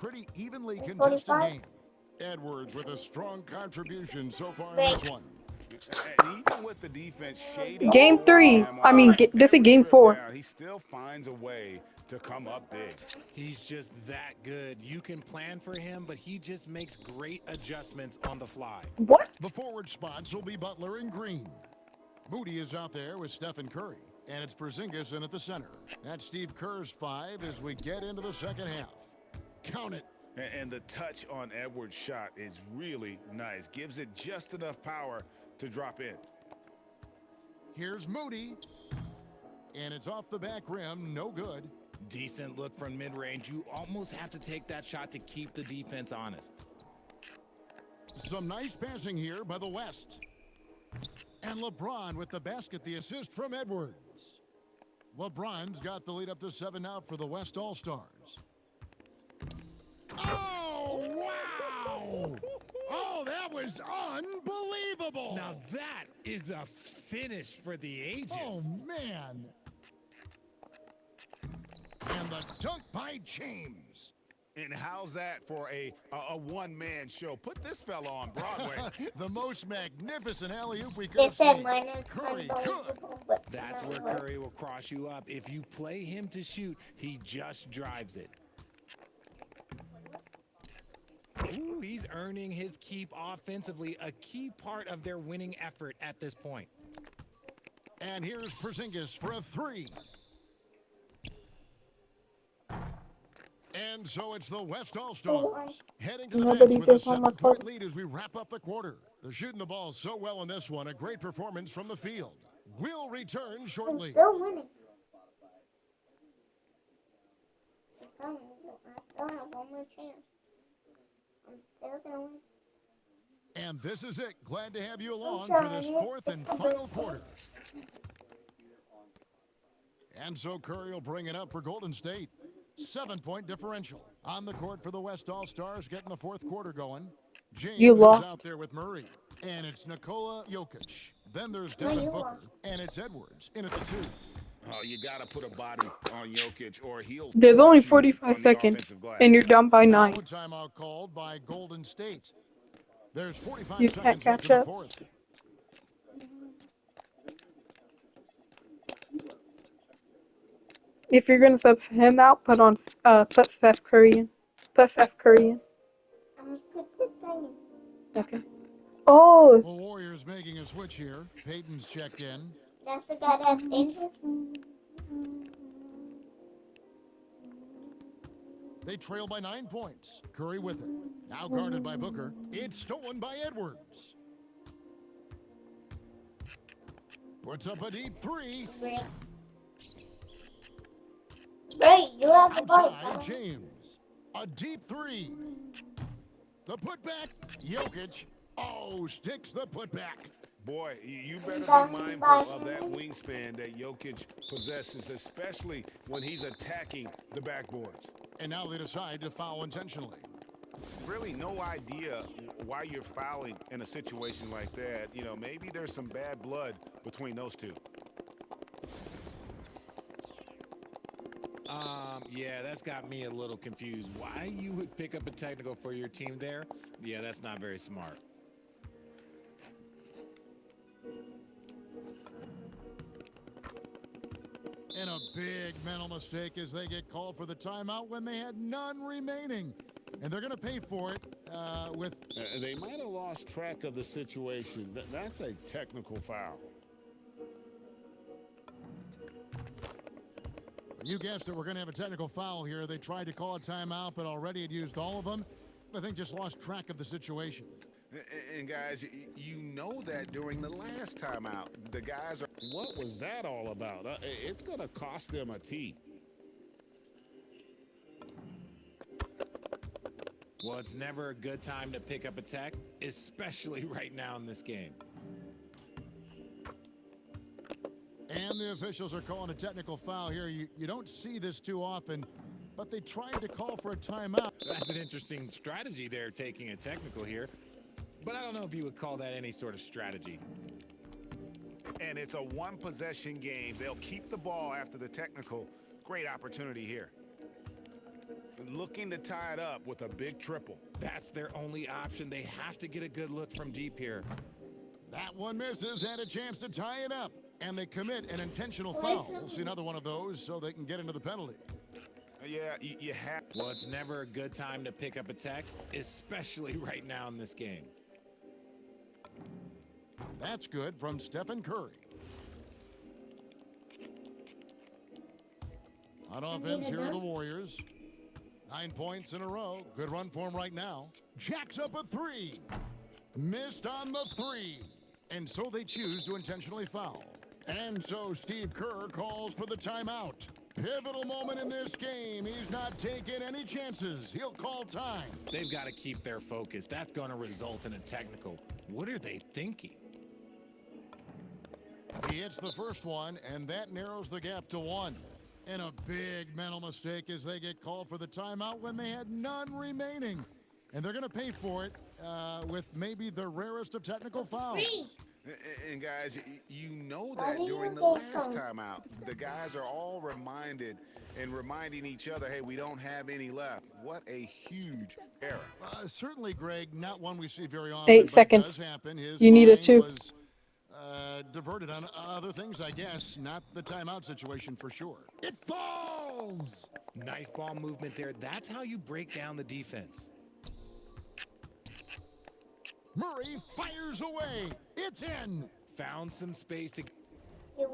Pretty evenly contested 45. game. Edwards with a strong contribution so far in Break. this one. And even with the defense shading Game towards three. him I mean, this is every game trip 4. down, he still finds a way to come up big. He's just that good. You can plan for him, but he just makes great adjustments on the fly. What? The forward spots will be Butler and Green. Moody is out there with Stephen Curry, and it's Porzingis in at the center. That's Steve Kerr's 5 as we get into the second half. Count it. And the touch on Edwards' shot is really nice. Gives it just enough power to drop in. Here's Moody, and it's off the back rim, no good. Decent look from mid-range. You almost have to take that shot to keep the defense honest. Some nice passing here by the West. And LeBron with the basket, the assist from Edwards. LeBron's got the lead up to 7 now for the West All-Stars. Oh, wow! Oh, that was unbelievable! Now that is a finish for the ages. Oh, man! And the dunk by James. And how's that for a one-man show? Put this fella on Broadway. The most magnificent alley-oop we could They have said seen. minus Curry, good. unbelievable, but That's not where really. Curry will cross you up. If you play him to shoot, he just drives it. Ooh, he's earning his keep offensively, a key part of their winning effort at this point. And here's Porzingis for a 3. And so it's the West All-Stars heading to the Nobody bench with a gets on my 7-point phone. lead as we wrap up the quarter. They're shooting the ball so well in this one. A great performance from the field. We'll return I'm shortly. still winning. I still have one more chance. I'm still gonna win. And this is it. Glad to have you along for sorry. this fourth and final quarter. And so Curry will bring it up for Golden State. 7-point differential on the court for the West All-Stars, getting the fourth quarter going. James You is lost. out there with Murray. And it's Nikola Jokic. Then there's No, Devin you Booker. lost. And it's Edwards in at the 2. Oh, you got to put a body on Jokic or he'll There's only torch you 45 on the seconds, offensive glass. and you're down by Now 9. a timeout called by Golden State. There's 45 You seconds can't left catch in the up. fourth. If you're gonna sub him out, put on put Steph Curry in. Put Steph Curry in. I'm gonna put this guy in. Okay. Oh, The Warriors making a switch here. Peyton's checked in. That's the guy that's injured. They trail by 9 points. Curry with it. Now guarded by Booker. It's stolen by Edwards. Puts up a deep 3. Great. Great, you have the ball. Outside, James. A deep 3. The putback. Jokic. Oh, sticks the putback. Boy, you better be mindful of that wingspan that Jokic possesses, especially when he's attacking the backboards. And now they decide to foul intentionally. Really no idea why you're fouling in a situation like that. You know, maybe there's some bad blood between those two. Yeah, that's got me a little confused. Why you would pick up a technical for your team there? Yeah, that's not very smart. And a big mental mistake as they get called for the timeout when they had none remaining. And they're going to pay for it with... They might have lost track of the situation. That's a technical foul. You guessed it, we're going to have a technical foul here. They tried to call a timeout, but already had used all of them. I think just lost track of the situation. And guys, you know that during the last timeout, the guys are... What was that all about? It's going to cost them a tee. Well, it's never a good time to pick up a tech, especially right now in this game. And the officials are calling a technical foul here. You don't see this too often, but they tried to call for a timeout. That's an interesting strategy they're taking a technical here, but I don't know if you would call that any sort of strategy. And it's a one-possession game. They'll keep the ball after the technical. Great opportunity here. looking to tie it up with a big triple. That's their only option. They have to get a good look from deep here. That one misses and a chance to tie it up. And they commit an intentional foul. We'll see another one of those so they can get into the penalty. Yeah, you have. Well, it's never a good time to pick up a tech, especially right now in this game. That's good from Stephen Curry. On offense, here are the Warriors. 9 points in a row. Good run for him right now. Jacks up a three. Missed on the three. And so they choose to intentionally foul. And so Steve Kerr calls for the timeout. Pivotal moment in this game. He's not taking any chances. He'll call time. They've got to keep their focus. That's going to result in a technical. What are they thinking? He hits the first one, and that narrows the gap to 1. And a big mental mistake as they get called for the timeout when they had none remaining. And they're going to pay for it with maybe the rarest of technical fouls. And guys, you know that during the last timeout, the guys are all reminded and reminding each other, hey, we don't have any left. What a huge error. Certainly, Greg, not one we see very often. 8 but seconds. It does happen. His You need a mind 2. was diverted on other things, I guess. Not the timeout situation for sure. It falls! Nice ball movement there. That's how you break down the defense. Murray fires away. It's in. Found some space to